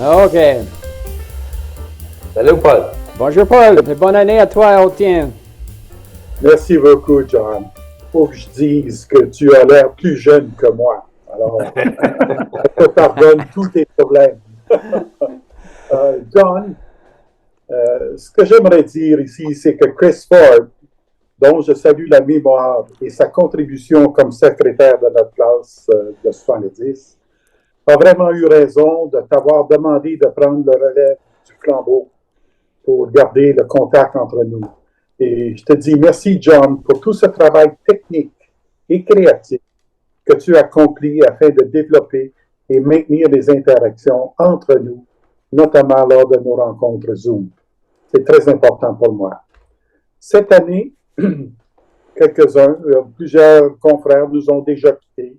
OK. Salut, Paul. Bonjour, Paul. Et bonne année à toi, Autien. Merci beaucoup, John. Faut que je dise que tu as l'air plus jeune que moi. Alors, je te pardonne tous tes problèmes. John, ce que j'aimerais dire ici, c'est que Chris Ford, dont je salue la mémoire et sa contribution comme secrétaire de notre classe de 70, a vraiment eu raison de t'avoir demandé de prendre le relais du flambeau pour garder le contact entre nous. Et je te dis merci, John, pour tout ce travail technique et créatif que tu as accompli afin de développer et maintenir les interactions entre nous, notamment lors de nos rencontres Zoom. C'est très important pour moi. Cette année, quelques-uns, plusieurs confrères nous ont déjà quittés.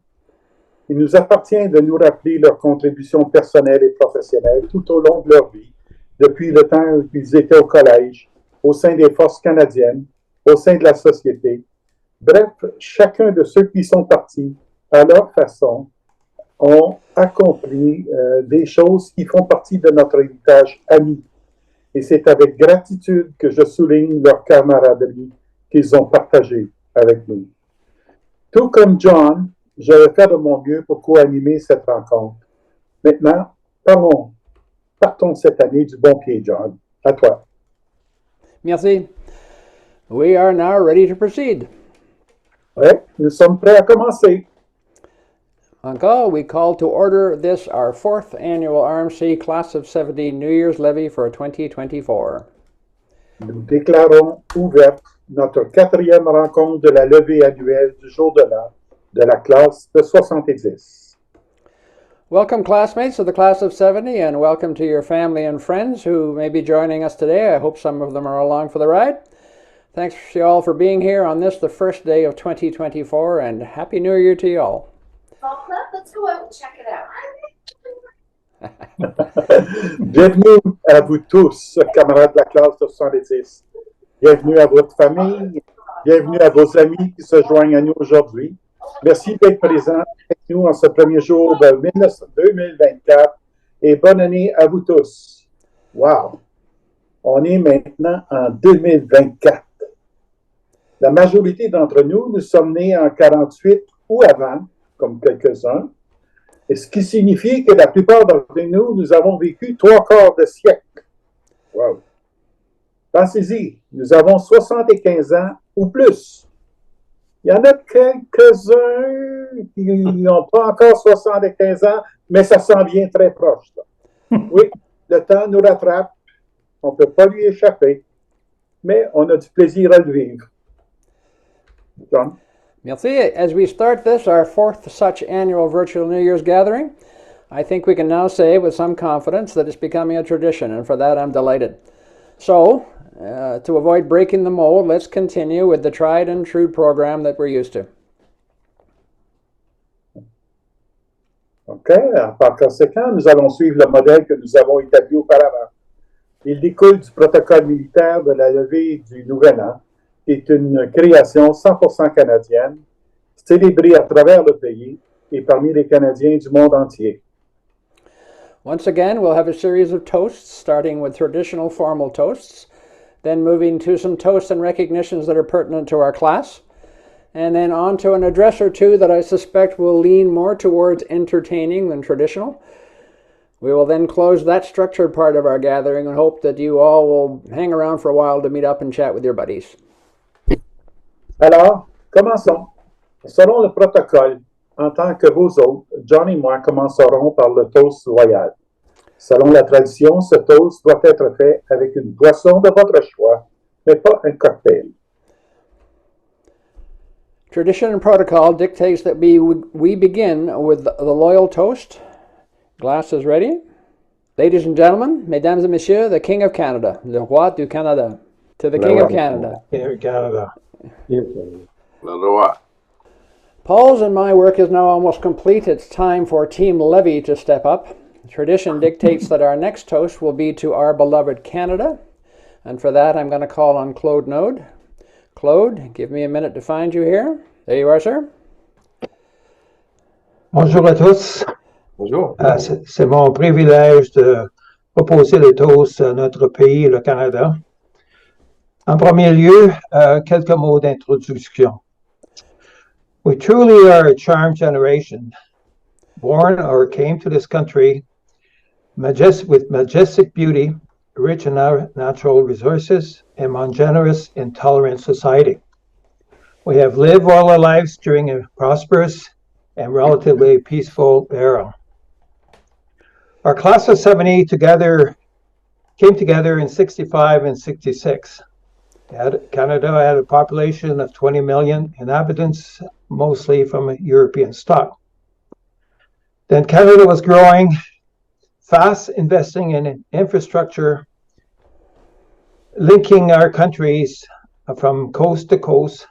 Il nous appartient de nous rappeler leurs contributions personnelles et professionnelles tout au long de leur vie, depuis le temps qu'ils étaient au collège, au sein des forces canadiennes, au sein de la société. Bref, chacun de ceux qui sont partis, à leur façon, ont accompli des choses qui font partie de notre héritage ami. Et c'est avec gratitude que je souligne leur camaraderie qu'ils ont partagée avec nous. Tout comme John, je vais faire de mon mieux pour co-animer cette rencontre. Maintenant, partons cette année du bon pied, John. À toi. Merci. We are now ready to proceed. Oui, nous sommes prêts à commencer. Encore, we call to order this, our fourth annual RMC Class of 70 New Year's Levee for 2024. Nous déclarons ouverte notre quatrième rencontre de la levée annuelle du jour de l'an de la classe de 70. Welcome, classmates of the Class of 70, and welcome to your family and friends who may be joining us today. I hope some of them are along for the ride. Thanks to you all for being here on this, the first day of 2024, and Happy New Year to you all. Let's go out and check it out. Bienvenue à vous tous, camarades de la classe de 70. Bienvenue à votre famille, bienvenue à vos amis qui se joignent à nous aujourd'hui. Merci d'être présents avec nous en ce premier jour de 2024 et bonne année à vous tous. Wow! On est maintenant en 2024. La majorité d'entre nous, nous sommes nés en 48 ou avant, comme quelques-uns, et ce qui signifie que la plupart d'entre nous, nous avons vécu 3/4 de siècle. Wow! Pensez-y, nous avons 75 ans ou plus. Il y en a quelques-uns qui n'ont pas encore 75 ans, mais ça s'en vient très proche. Là. Oui, le temps nous rattrape, on ne peut pas lui échapper, mais on a du plaisir à le vivre. John? Merci. As we start this, our fourth such annual virtual New Year's gathering, I think we can now say with some confidence that it's becoming a tradition, and for that I'm delighted. So, to avoid breaking the mold, let's continue with the tried and true program that we're used to. OK. Par conséquent, nous allons suivre le modèle que nous avons établi auparavant. Il découle du protocole militaire de la levée du Nouvel An, qui est une création 100% canadienne, célébrée à travers le pays et parmi les Canadiens du monde entier. Once again, we'll have a series of toasts, starting with traditional formal toasts, then moving to some toasts and recognitions that are pertinent to our class, and then on to an address or two that I suspect will lean more towards entertaining than traditional. We will then close that structured part of our gathering and hope that you all will hang around for a while to meet up and chat with your buddies. Alors, commençons. Selon le protocole, en tant que vous autres, John et moi commencerons par le toast royal. Selon la tradition, ce toast doit être fait avec une boisson de votre choix, mais pas un cocktail. Tradition and protocol dictates that we begin with the loyal toast. Glass is ready. Ladies and gentlemen, mesdames et messieurs, the King of Canada, le roi du Canada, to the King of Canada. King of Canada. Paul's and my work is now almost complete. It's time for Team Levee to step up. Tradition dictates that our next toast will be to our beloved Canada. And for that, I'm going to call on Claude Node. Claude, give me a minute to find you here. There you are, sir. Bonjour à tous. Bonjour. C'est mon privilège de proposer le toast à notre pays, le Canada. En premier lieu, quelques mots d'introduction. We truly are a charmed generation, born or came to this country with majestic beauty, rich in natural resources, and one generous and tolerant society. We have lived all our lives during a prosperous and relatively peaceful era. Our class of 70 came together in 65 and 66. Canada had a population of 20 million inhabitants, mostly from European stock. Then Canada was growing fast, investing in infrastructure, linking our countries from coast to coast,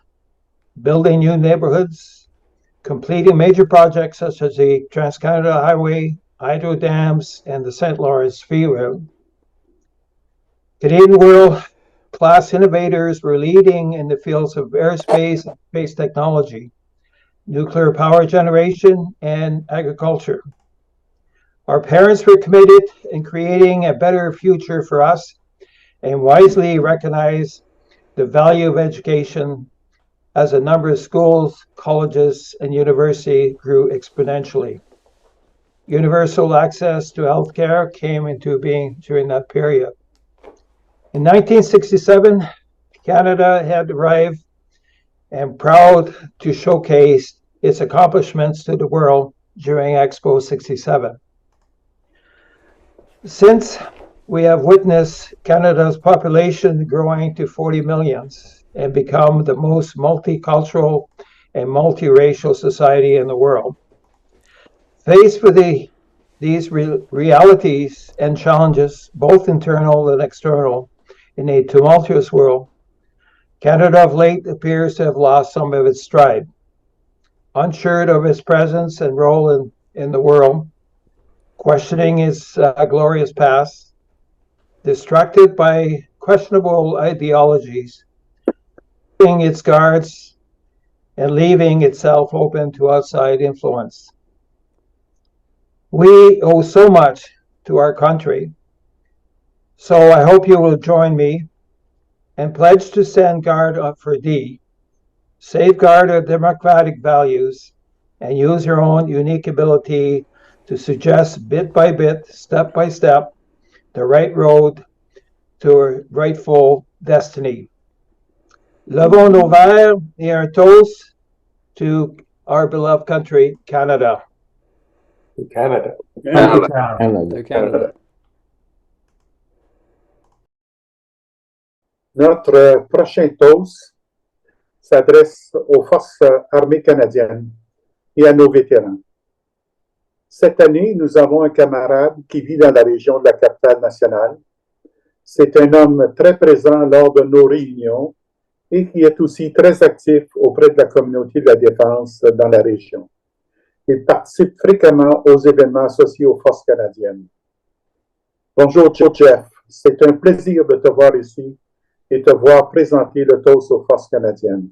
building new neighborhoods, completing major projects such as the Trans-Canada Highway, hydro dams, and the St. Lawrence Freeway. Canadian world-class innovators were leading in the fields of aerospace and space technology, nuclear power generation, and agriculture. Our parents were committed in creating a better future for us and wisely recognized the value of education as the number of schools, colleges, and universities grew exponentially. Universal access to healthcare came into being during that period. In 1967, Canada had arrived and proud to showcase its accomplishments to the world during Expo 67. Since we have witnessed Canada's population growing to 40 million and become the most multicultural and multiracial society in the world. Faced with these realities and challenges, both internal and external, in a tumultuous world, Canada of late appears to have lost some of its stride. Unsure of its presence and role in the world, questioning its glorious past, distracted by questionable ideologies, keeping its guards and leaving itself open to outside influence. We owe so much to our country, so I hope you will join me and pledge to stand guard up for thee, safeguard our democratic values, and use your own unique ability to suggest bit by bit, step by step, the right road to a rightful destiny. Levons nos verres et un toast to our beloved country, Canada. Canada. To Canada. Notre prochain toast s'adresse aux forces armées canadiennes et à nos vétérans. Cette année, nous avons un camarade qui vit dans la région de la capitale nationale. C'est un homme très présent lors de nos réunions et qui est aussi très actif auprès de la communauté de la défense dans la région. Il participe fréquemment aux événements associés aux forces canadiennes. Bonjour Jeff, c'est un plaisir de te voir ici et te voir présenter le toast aux forces canadiennes.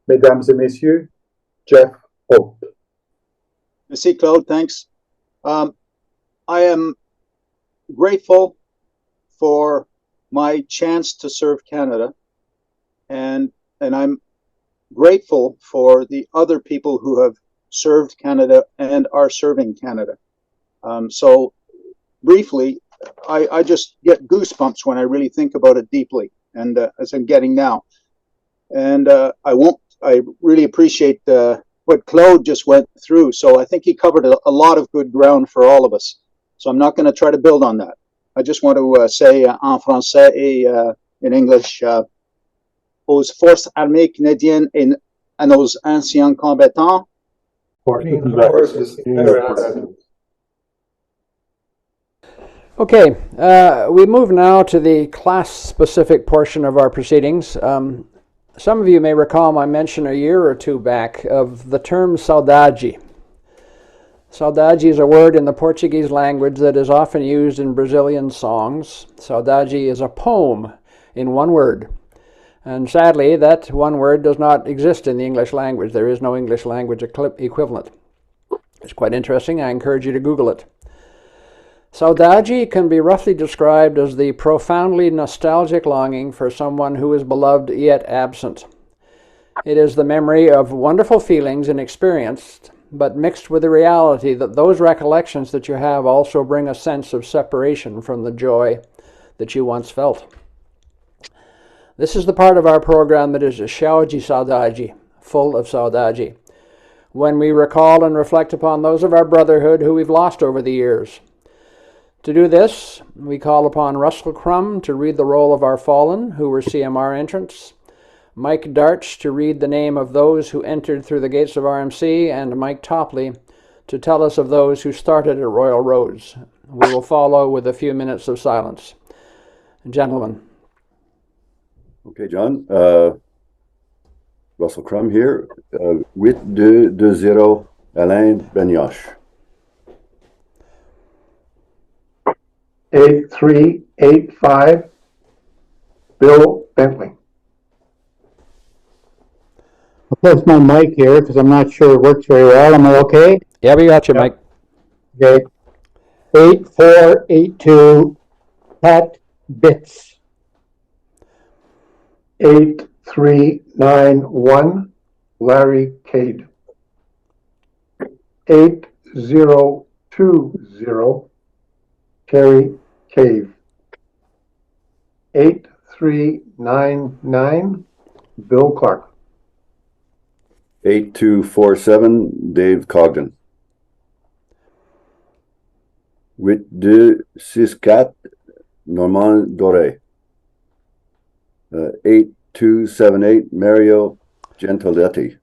Mesdames et messieurs, Jeff Hope. Merci, Claude. Thanks. I am grateful for my chance to serve Canada, and I'm grateful for the other people who have served Canada and are serving Canada. So briefly, I just get goosebumps when I really think about it deeply, and as I'm getting now. And I really appreciate what Claude just went through. So I think he covered a lot of good ground for all of us. So I'm not going to try to build on that. I just want to say en français et in English, aux forces armées canadiennes et à nos anciens combattants. Okay, we move now to the class-specific portion of our proceedings. Some of you may recall my mention a year or two back of the term saudade. Saudade is a word in the Portuguese language that is often used in Brazilian songs. Saudade is a poem in one word. And sadly, that one word does not exist in the English language. There is no English language equivalent. It's quite interesting. I encourage you to Google it. Saudade can be roughly described as the profoundly nostalgic longing for someone who is beloved yet absent. It is the memory of wonderful feelings and experienced, but mixed with the reality that those recollections that you have also bring a sense of separation from the joy that you once felt. This is the part of our program that is a cheio de saudade, full of saudade, when we recall and reflect upon those of our brotherhood who we've lost over the years. To do this, we call upon Russell Crum to read the roll of our fallen who were CMR entrants, Mike Darch to read the name of those who entered through the gates of RMC, and Mike Topley to tell us of those who started at Royal Roads. We will follow with a few minutes of silence. Gentlemen. Okay, John. Russell Crum here. 8-2-2-0, Alain Benioche. 8385, Bill Bentley. I'll test my mic here because I'm not sure it works very well. Am I okay? Yeah, we got you, Mike. Okay. 8482, Pat Bitts. 8391, Larry Cade. 8020, Terry Cave. 8399, Bill Clark. 8247, Dave Cogden. 8264, Normand Doré. 8278, Mario Gentiletti.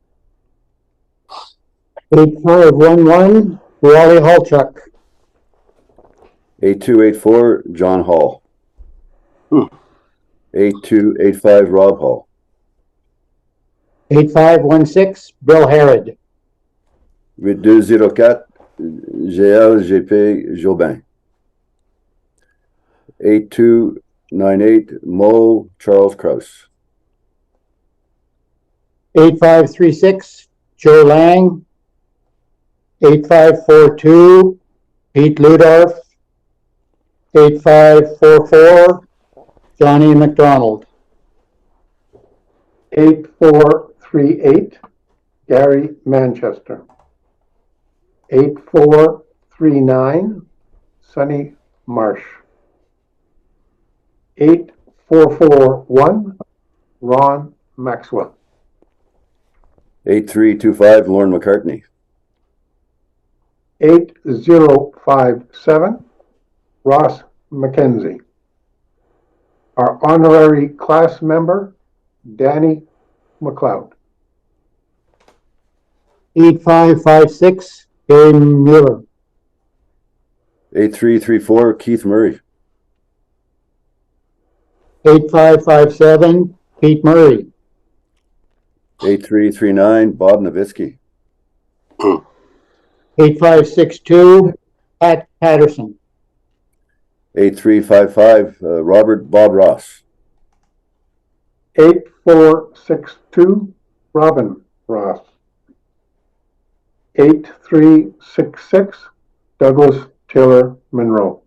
8511, Wally Halchuk. 8284, John Hall. 8285, Rob Hall. 8516, Bill Harrod. 8204, GLGP Jobin. 8298, Mo Charles Kraus. 8536, Joe Lang. 8542, Pete Ludorf. 8544, Johnny McDonald. 8438, Gary Manchester. 8439, Sonny Marsh. 8441, Ron Maxwell. 8325, Lauren McCartney. 8057, Ross McKenzie. Our honorary class member, Danny McLeod. 8556, Gary Mueller. 8334, Keith Murray. 8557, Pete Murray. 8339, Bob Nowitzki. 8562, Pat Patterson. 8355, Robert Bob Ross. 8462, Robin Ross. 8366, Douglas Taylor Monroe.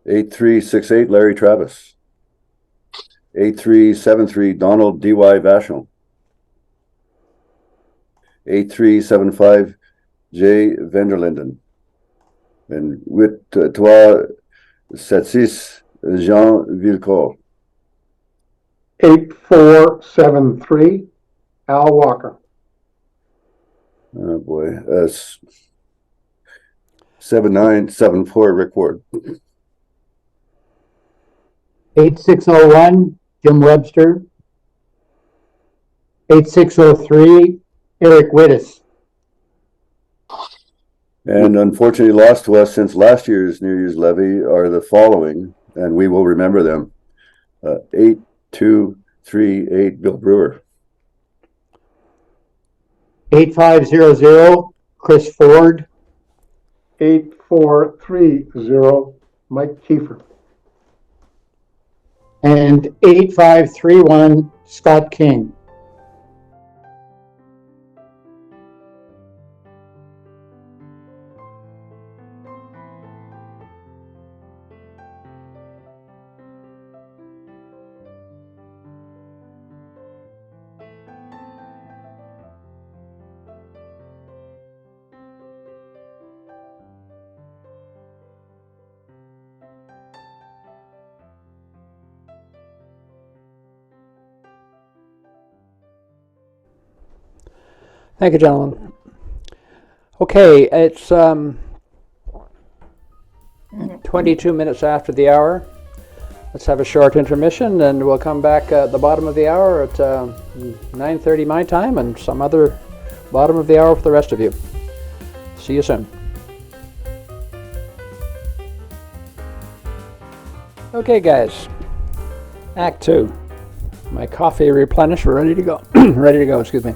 8368, Larry Travis. 8373, Donald D.Y. Vachon. 8375, Jay Vanderlinden. And 8376, Jean Villecourt. 8473, Al Walker. Oh boy, 7974, Rick Ward. 8601, Jim Webster. 8603, Eric Wittes. And unfortunately lost to us since last year's New Year's levee are the following, and we will remember them. 8238, Bill Brewer. 8500, Chris Ford. 8430, Mike Kiefer. And 8531, Scott King. Thank you, gentlemen. Okay, it's 22 minutes after the hour. Let's have a short intermission, and we'll come back at the bottom of the hour at 9:30 my time, and some other bottom of the hour for the rest of you. See you soon. Okay, guys. Act 2. My coffee replenished. We're ready to go. Ready to go, excuse me.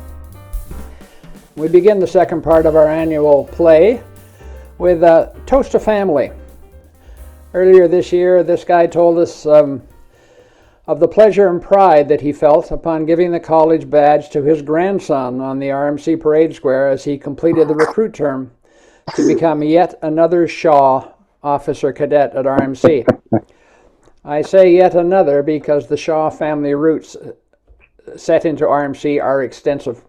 We begin the second part of our annual play with Toast to Family. Earlier this year, this guy told us of the pleasure and pride that he felt upon giving the college badge to his grandson on the RMC Parade Square as he completed the recruit term to become yet another Shaw officer cadet at RMC. I say yet another because the Shaw family roots set into RMC are extensive.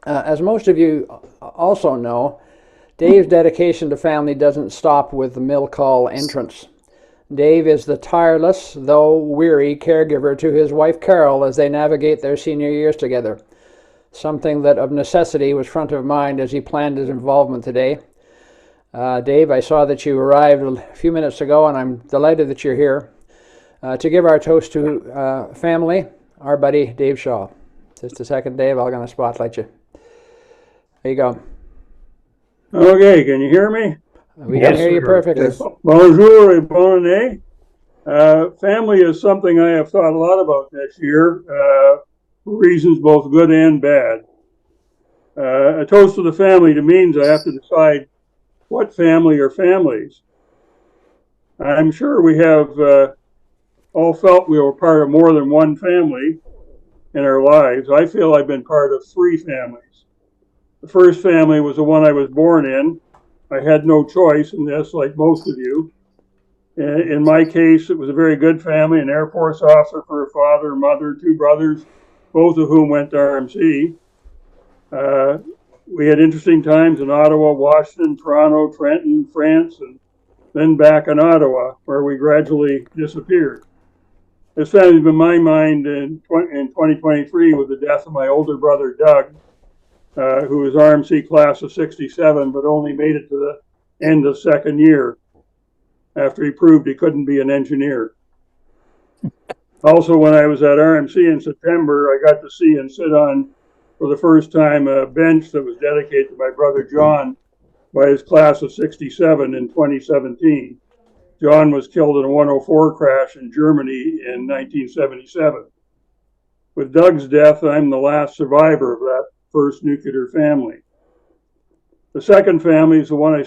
As most of you also know, Dave's dedication to family doesn't stop with the mill call entrance. Dave is the tireless, though weary, caregiver to his wife Carol as they navigate their senior years together, something that of necessity was front of mind as he planned his involvement today. Dave, I saw that you arrived a few minutes ago, and I'm delighted that you're here to give our toast to family, our buddy Dave Shaw. Just a second, Dave, I'm going to spotlight you. There you go. Okay, can you hear me? We can hear you perfectly. Yes. Bonjour et bonne année. Family is something I have thought a lot about this year, for reasons both good and bad. A toast to the family means I have to decide what family or families. I'm sure we have all felt we were part of more than one family in our lives. I feel I've been part of 3 families. The first family was the one I was born in. I had no choice in this, like most of you. In my case, it was a very good family, an Air Force officer for a father, mother, 2 brothers, both of whom went to RMC. We had interesting times in Ottawa, Washington, Toronto, Trenton, France, and then back in Ottawa, where we gradually disappeared. This family's been in my mind in 2023 with the death of my older brother, Doug, who was RMC class of 67, but only made it to the end of second year after he proved he couldn't be an engineer. Also, when I was at RMC in September, I got to see and sit on, for the first time, a bench that was dedicated to my brother John by his class of 67 in 2017. John was killed in a 104 crash in Germany in 1977. With Doug's death, I'm the last survivor of that first nuclear family. The second family is the one I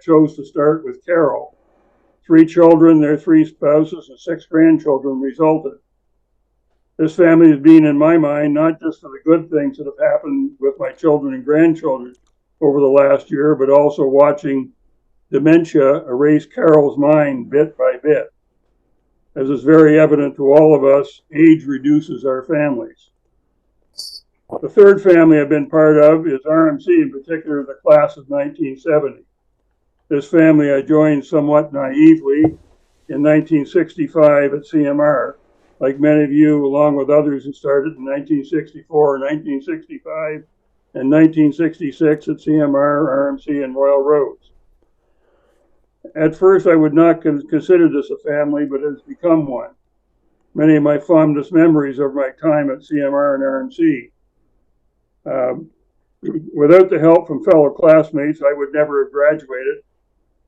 chose to start with Carol. 3 children, their 3 spouses, and 6 grandchildren resulted. This family has been in my mind not just for the good things that have happened with my children and grandchildren over the last year, but also watching dementia erase Carol's mind bit by bit. As is very evident to all of us, age reduces our families. The third family I've been part of is RMC, in particular the class of 1970. This family I joined somewhat naively in 1965 at CMR, like many of you, along with others who started in 1964, 1965, and 1966 at CMR, RMC, and Royal Roads. At first, I would not consider this a family, but it has become one. Many of my fondest memories of my time at CMR and RMC. Without the help from fellow classmates, I would never have graduated,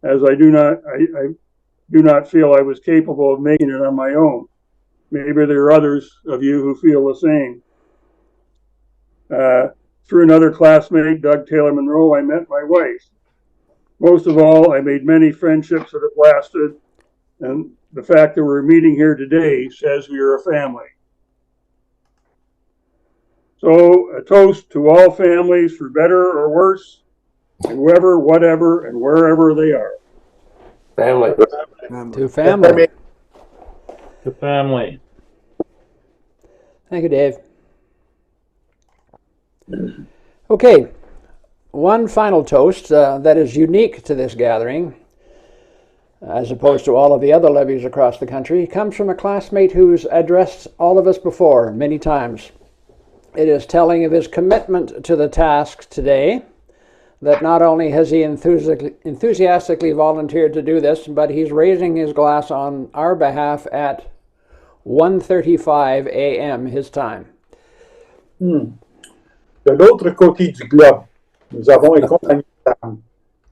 as I do not feel I was capable of making it on my own. Maybe there are others of you who feel the same. Through another classmate, Doug Taylor Monroe, I met my wife. Most of all, I made many friendships that have lasted, and the fact that we're meeting here today says we are a family. So, a toast to all families, for better or worse, whoever, whatever, and wherever they are. Family. To family. To family. Thank you, Dave. Okay, one final toast that is unique to this gathering, as opposed to all of the other levees across the country, comes from a classmate who's addressed all of us before many times. It is telling of his commitment to the task today, that not only has he enthusiastically volunteered to do this, but he's raising his glass on our behalf at 1:35 a.m. his time. De l'autre côté du globe, nous avons un compagnon d'armes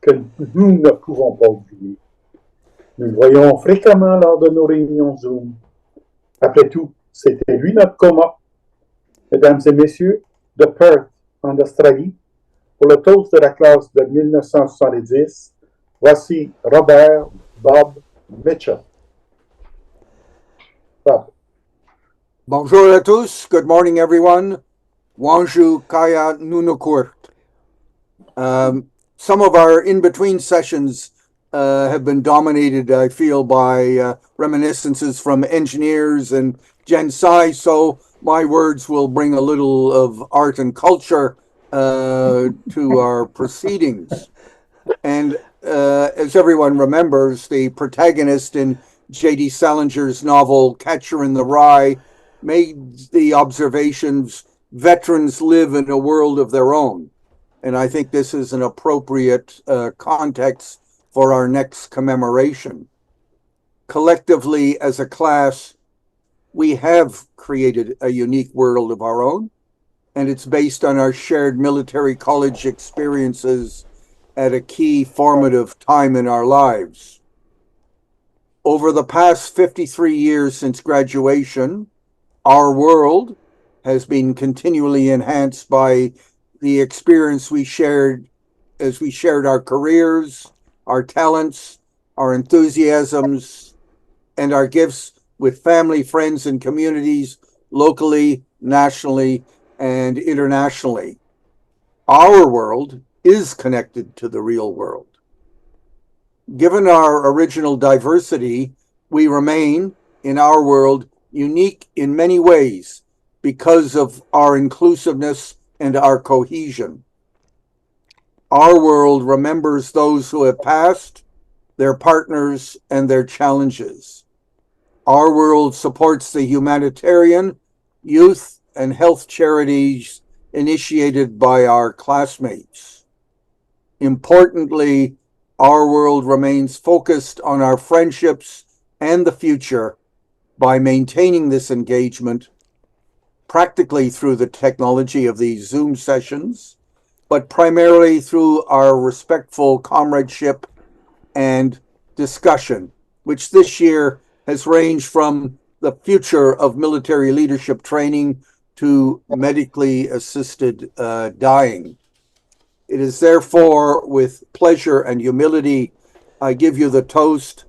que nous ne pouvons pas oublier. Nous le voyons fréquemment lors de nos réunions Zoom. Après tout, c'était lui notre coma. Mesdames et messieurs, de Perth, en Australie, pour le toast de la classe de 1970, voici Robert Bob Mitchell. Bob. Bonjour à tous. Good morning, everyone. Wanju Kaya Nunukurt. Some of our in-between sessions have been dominated, I feel, by reminiscences from engineers and Gen Sci, so my words will bring a little of art and culture to our proceedings. And as everyone remembers, the protagonist in J.D. Salinger's novel Catcher in the Rye made the observations, veterans live in a world of their own. And I think this is an appropriate context for our next commemoration. Collectively, as a class, we have created a unique world of our own, and it's based on our shared military college experiences at a key formative time in our lives. Over the past 53 years since graduation, our world has been continually enhanced by the experience we shared as we shared our careers, our talents, our enthusiasms, and our gifts with family, friends, and communities locally, nationally, and internationally. Our world is connected to the real world. Given our original diversity, we remain, in our world, unique in many ways because of our inclusiveness and our cohesion. Our world remembers those who have passed, their partners, and their challenges. Our world supports the humanitarian, youth, and health charities initiated by our classmates. Importantly, our world remains focused on our friendships and the future by maintaining this engagement, practically through the technology of these Zoom sessions, but primarily through our respectful comradeship and discussion, which this year has ranged from the future of military leadership training to medically assisted dying. It is therefore with pleasure and humility I give you the toast,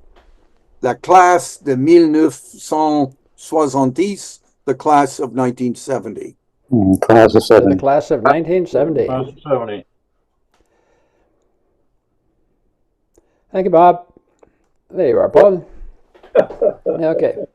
La classe de 1970, the class of 1970. Class of The 70. class of 1970. Class of 70. Thank you, Bob. There you are, Paul. Okay.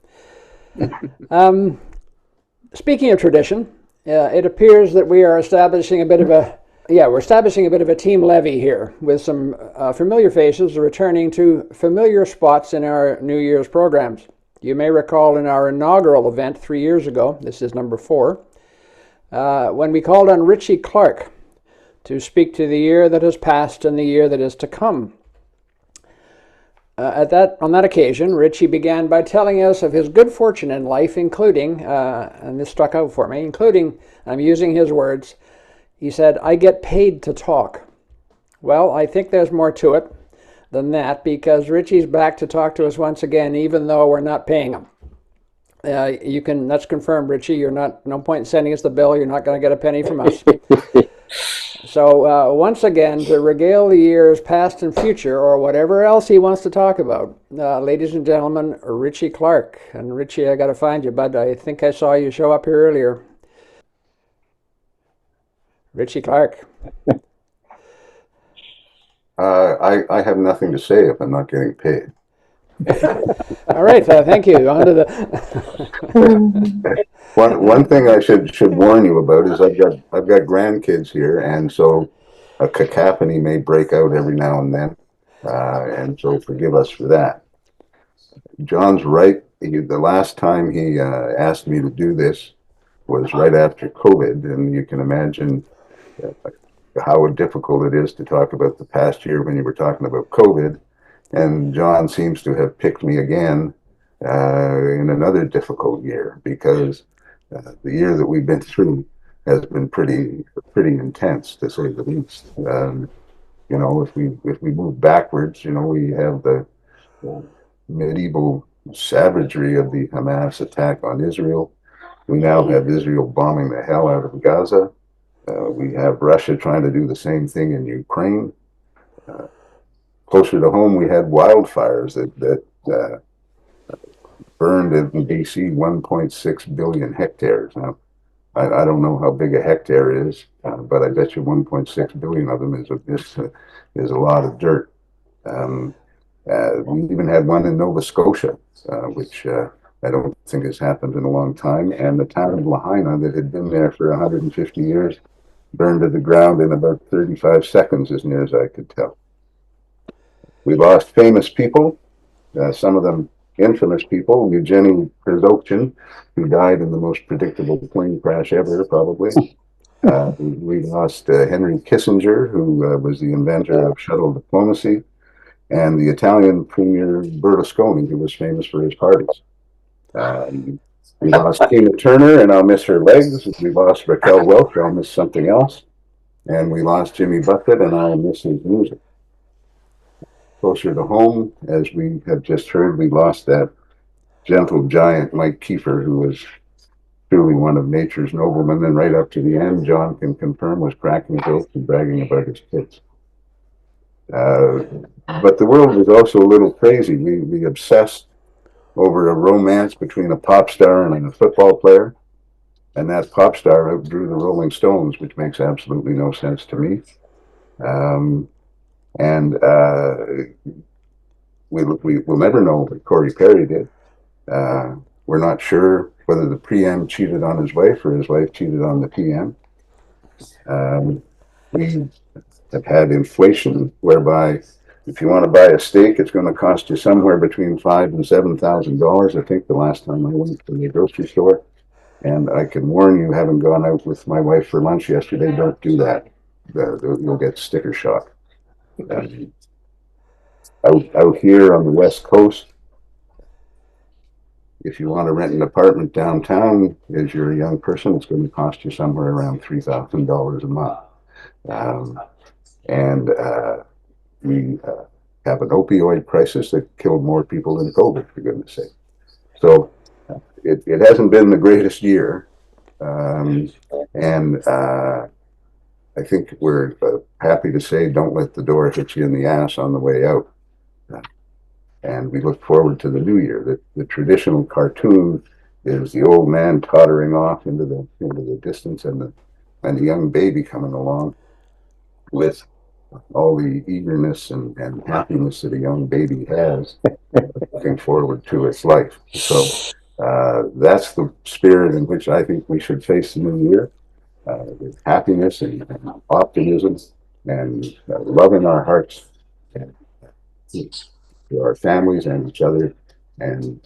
Speaking of tradition, it appears that we are establishing a bit of a team levee here with some familiar faces returning to familiar spots in our New Year's programs. You may recall in our inaugural event 3 years ago, this is number 4, when we called on Richie Clark to speak to the year that has passed and the year that is to come. On that occasion, Richie began by telling us of his good fortune in life, including, and this struck out for me, including, I'm using his words, he said, I get paid to talk. Well, I think there's more to it than that, because Richie's back to talk to us once again, even though we're not paying him. That's confirmed, Richie. No point in sending us the bill. You're not going to get a penny from us. So once again, to regale the years past and future, or whatever else he wants to talk about, ladies and gentlemen, Richie Clark. And Richie, I got to find you, bud. I think I saw you show up here earlier. Richie Clark. I have nothing to say if I'm not getting paid. All right, thank you. On to the One thing I should warn you about is I've got grandkids here, and so a cacophony may break out every now and then, and so forgive us for that. John's right. The last time he asked me to do this, was right after COVID, and you can imagine how difficult it is to talk about the past year when you were talking about COVID. And John seems to have picked me again in another difficult year, because the year that we've been through has been pretty intense, to say the least. You know, if we move backwards, you know, we have the medieval savagery of the Hamas attack on Israel. We now have Israel bombing the hell out of Gaza. We have Russia trying to do the same thing in Ukraine. Closer to home, we had wildfires that burned in BC 1.6 billion hectares. Now, I don't know how big a hectare is, but I bet you 1.6 billion of them is a lot of dirt. We even had one in Nova Scotia, which I don't think has happened in a long time. And the town of Lahaina, that had been there for 150 years, burned to the ground in about 35 seconds, as near as I could tell. We lost famous people, some of them infamous people. Eugenie Przokhin, who died in the most predictable plane crash ever, probably. We lost Henry Kissinger, who was the inventor of shuttle diplomacy, and the Italian Premier Berlusconi, who was famous for his parties. We lost Tina Turner, and I'll miss her legs. We lost Raquel Welch, I'll miss something else. And we lost Jimmy Buffett, and I'll miss his music. Closer to home, as we have just heard, we lost that gentle giant Mike Kiefer, who was truly one of nature's noblemen, and right up to the end, John can confirm, was cracking jokes and bragging about his kids. But the world was also a little crazy. We obsessed over a romance between a pop star and a football player, and that pop star outdrew the Rolling Stones, which makes absolutely no sense to me. We'll never know what Corey Perry did. We're not sure whether the PM cheated on his wife or his wife cheated on the PM. We have had inflation whereby if you want to buy a steak, it's going to cost you somewhere between $5,000 and $7,000. I think the last time I went to the grocery store. And I can warn you, having gone out with my wife for lunch yesterday, don't do that. You'll get sticker shock. Out here on the West Coast, if you want to rent an apartment downtown, as you're a young person, it's going to cost you somewhere around $3,000 a month. We have an opioid crisis that killed more people than COVID, for goodness sake. So it hasn't been the greatest year. I think we're happy to say, don't let the door hit you in the ass on the way out. And we look forward to the new year. The traditional cartoon is the old man tottering off into the distance, and the young baby coming along with all the eagerness and happiness that a young baby has, looking forward to its life. So that's the spirit in which I think we should face the new year, with happiness and optimism and love in our hearts, and to our families and each other. And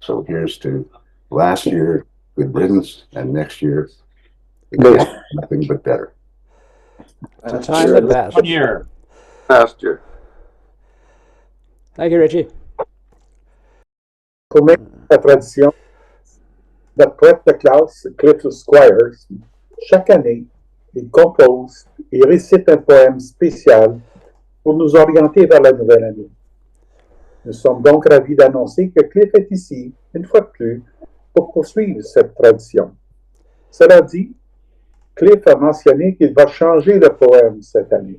so here's to last year, good riddance, and next year, again, nothing but better. The time that passed. 1 year. Last year. Thank you, Richie. Pour maintenir la tradition, notre poète de classe, Cliff Squires, chaque année, il compose et récite un poème spécial pour nous orienter vers la nouvelle année. Nous sommes donc ravis d'annoncer que Cliff est ici, une fois de plus, pour poursuivre cette tradition. Cela dit, Cliff a mentionné qu'il va changer le poème cette année.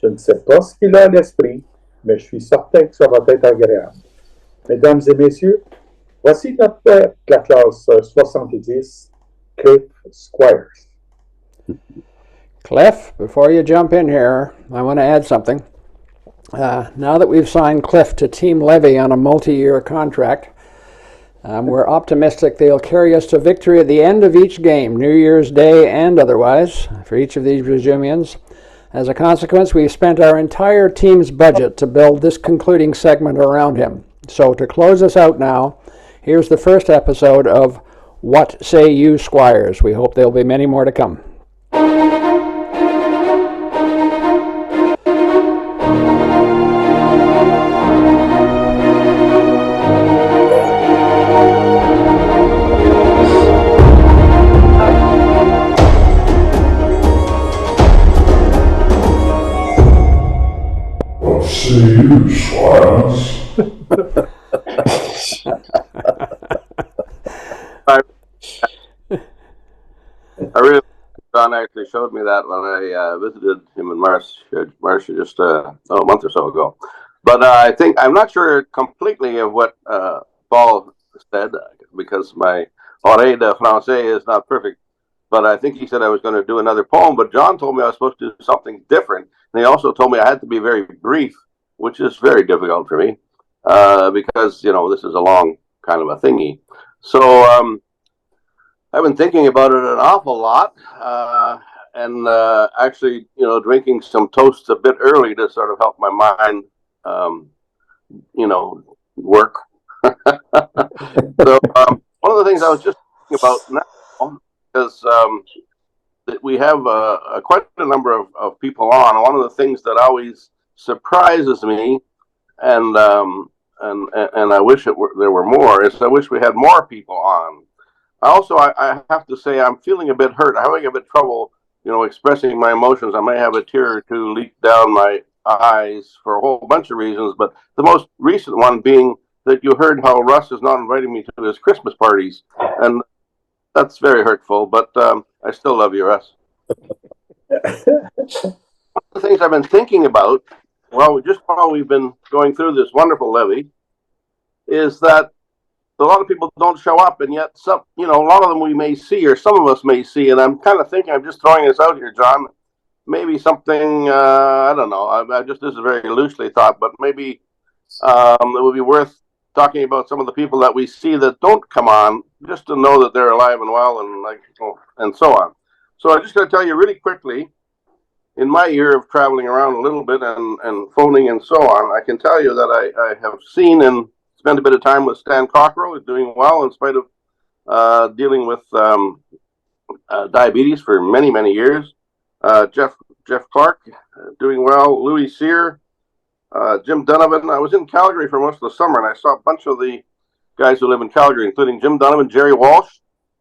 Je ne sais pas ce qu'il a à l'esprit, mais je suis certain que ça va être agréable. Mesdames et messieurs, voici notre poète de la classe 70, Cliff Squires. Cliff, before you jump in here, I want to add something. Now that we've signed Cliff to Team Levee on a multi-year contract, we're optimistic they'll carry us to victory at the end of each game, New Year's Day and otherwise, for each of these Resumians. As a consequence, we've spent our entire team's budget to build this concluding segment around him. So to close us out now, here's the first episode of What Say You Squires? We hope there'll be many more to come. Say You Squires. I really, John actually showed me that when I visited him in Marcia just a month or so ago. But I think I'm not sure completely of what Paul said because my oreille de français is not perfect. But I think he said I was going to do another poem. But John told me I was supposed to do something different, and he also told me I had to be very brief, which is very difficult for me because this is a long kind of a thingy. So. I've been thinking about it an awful lot, and actually, drinking some toast a bit early to sort of help my mind, work. So one of the things I was just thinking about now is that we have quite a number of people on. One of the things that always surprises me, and I wish there were more, is I wish we had more people on. Also, I have to say I'm feeling a bit hurt. I'm having a bit trouble, expressing my emotions. I may have a tear or two leak down my eyes for a whole bunch of reasons, but the most recent one being that you heard how Russ is not inviting me to his Christmas parties, and that's very hurtful, but I still love you, Russ. One of the things I've been thinking about, while we've been going through this wonderful levee, is that a lot of people don't show up, and yet a lot of them we may see, or some of us may see, and I'm kind of thinking, I'm just throwing this out here, John, maybe something, I don't know, this is very loosely thought, but maybe it would be worth talking about some of the people that we see that don't come on, just to know that they're alive and well, and so on. So I'm just going to tell you really quickly, in my year of traveling around a little bit and phoning and so on, I can tell you that I have seen and spent a bit of time with Stan Cockrell, who's doing well in spite of dealing with diabetes for many, many years. Jeff Clark, doing well. Louis Cyr, Jim Donovan. I was in Calgary for most of the summer, and I saw a bunch of the guys who live in Calgary, including Jim Donovan, Jerry Walsh,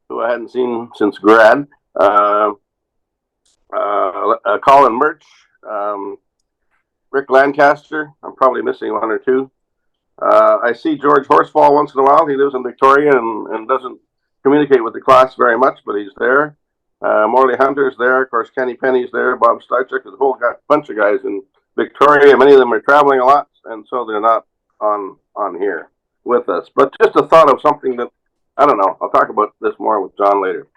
who I hadn't seen since grad, Colin Murch, Rick Lancaster. I'm probably missing one or two. I see George Horsfall once in a while. He lives in Victoria and doesn't communicate with the class very much, but he's there. Morley Hunter's there. Of course, Kenny Penny's there. Bob Starchuk. There's a whole bunch of guys in Victoria. Many of them are traveling a lot, and so they're not on here with us. But just a thought of something that, I don't know. I'll talk about this more with John later.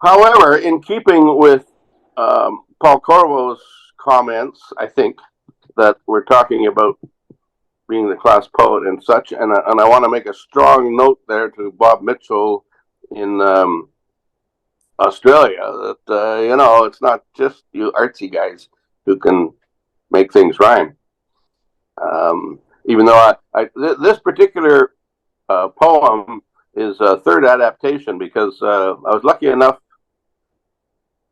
However, in keeping with Paul Corvo's comments, I think that we're talking about being the class poet and such, and I want to make a strong note there to Bob Mitchell in Australia that it's not just you artsy guys who can make things rhyme. Even though this particular poem is a third adaptation, because I was lucky enough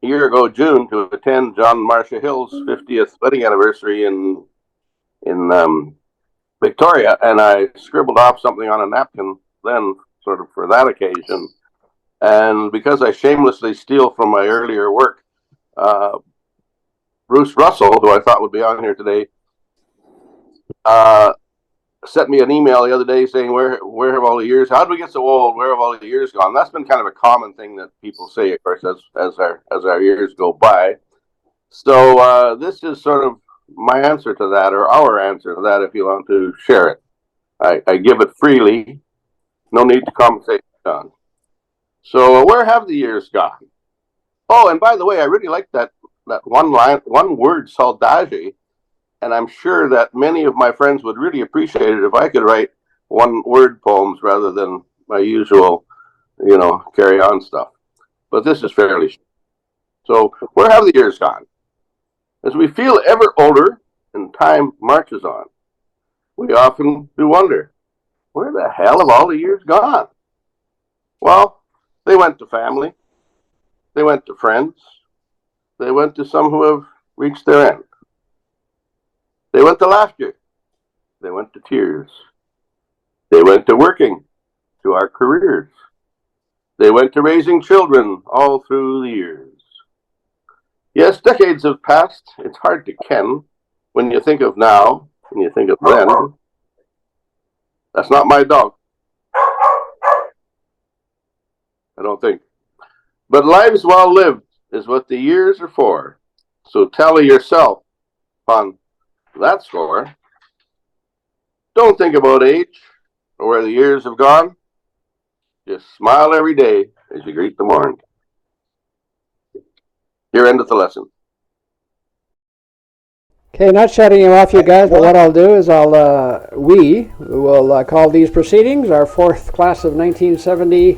a year ago, June, to attend John Marcia Hill's 50th wedding anniversary in Victoria, and I scribbled off something on a napkin then, sort of for that occasion. And because I shamelessly steal from my earlier work, Bruce Russell, who I thought would be on here today, sent me an email the other day saying, where have all the years, how did we get so old, where have all the years gone? That's been kind of a common thing that people say, of course, as our years go by. So this is sort of my answer to that, or our answer to that, if you want to share it. I give it freely. No need to compensate, John. So where have the years gone? Oh, and by the way, I really like that one word, saudade, and I'm sure that many of my friends would really appreciate it if I could write one word poems rather than my usual, carry on stuff. But this is fairly short. So where have the years gone? As we feel ever older and time marches on, we often do wonder, where the hell have all the years gone? Well, They went to family. They went to friends. They went to some who have reached their end. They went to laughter. They went to tears. They went to working, to our careers. They went to raising children all through the years. Yes, decades have passed. It's hard to ken when you think of now, when you think of then. That's not my dog. I don't think. But lives well lived is what the years are for. So tally yourself on that score. Don't think about age or where the years have gone. Just smile every day as you greet the morn. Here endeth the lesson. Okay, not shutting you off, you guys, but what I'll do is we will call these proceedings, our fourth class of 1970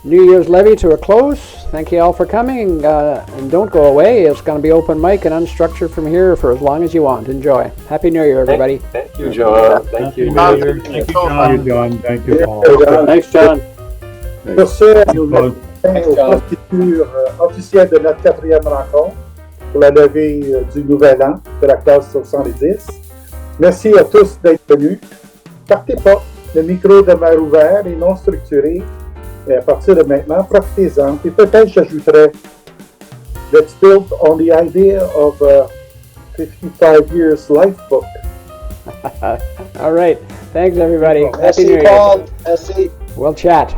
New Year's levee, to a close. Thank you all for coming, and don't go away. It's going to be open mic and unstructured from here for as long as you want. Enjoy. Happy New Year, everybody. Thank you, John. Thank you. Thank you, John. Thank you, Paul. Thanks, John. Sur ce, nous mettons aux procédures officielles de notre quatrième rencontre pour la levée du nouvel an de la classe 70. Merci à tous d'être venus. Partez pas, le micro demeure ouvert et non structuré. Et à partir de maintenant, profitez-en. Et peut-être j'ajouterais, let's build on the idea of a 55 years life book. All right. Thanks, everybody. Happy Merci, New Year. Paul. Merci. We'll chat.